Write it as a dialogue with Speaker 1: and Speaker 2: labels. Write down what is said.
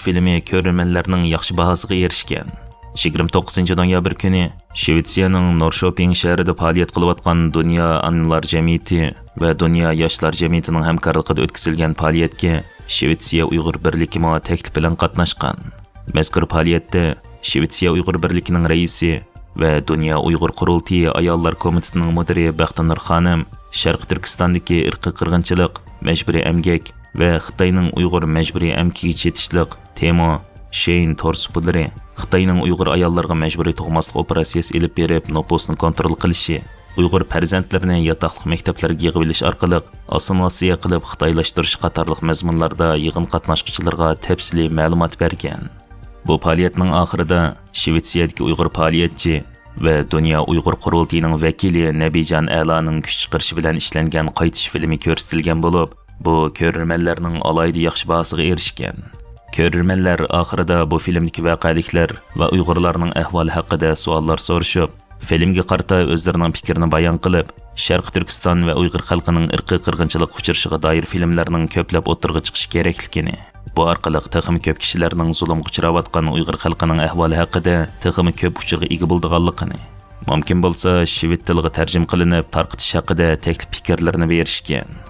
Speaker 1: filmi ko'rganlarning yaxshi bahosiga erishgan. 29 noyabr kuni Shvetsiyaning Norrköping shahrida faoliyat qilayotgan Dunyo Analar jamiyati va Dunyo yoshlar jamiyatining hamkorligida o'tkazilgan faoliyatga Shvetsiya Uyg'ur birligi taklif bilan qatnashgan. Mazkur faoliyatda Shvetsiya Uyg'ur birligining raisi va Dunyo Uyg'ur qurultiyi ayollar komitetining mudiri Baxtinur xonim Sharq Turkistondagi irqiy qirg'inchilik, majburiy emgak va Xitoyning Uyg'ur majburiy emkiga chetishliq tema Shein torsupulari Xitoyning Uyg'ur ayollarga majburiy tug'maslik operatsiyasi elib berib, nopusni kontrol qilishi, Uyg'ur farzandlarini yotoqliq maktablarga yig'ib olish orqali assimilyatsiya qilib xitoylashtirish qatorliq mazmunlarda yig'in qatnashchilarga tafsiliy ma'lumot bergan. Bu faoliyatning oxirida Shvetsiyadagi Uyg'ur faoliyatchi va Dunyo Uyg'ur qurultiyining vakili Nabijon A'loning kuch chiqarishi bilan ishlangan qaytish filmi ko'rsatilgan bo'lib, bu ko'rmanlarning alayda yaxshi bahosiga erishgan. Ko'rmanlar oxirida bu filmdagi voqeliklar va Uyg'urlarning ahvoli haqida savollar so'rashib, filmga qarata o'zlarining fikrini bayon qilib, Sharq Turkiston va Uyg'ur xalqining irqiy qirg'inchilik uchrashiga doir filmlarning ko'plab o'tirg'i chiqishi kerakligini, bu orqali texmi ko'p kishilarning zulmga uchrayotgan Uyg'ur xalqining ahvoli haqida texmi ko'p uchurga ega bo'lganligini, mumkin bo'lsa shved tiliga tarjima qilinib tarqatish haqida taklif fikrlarini berishgan.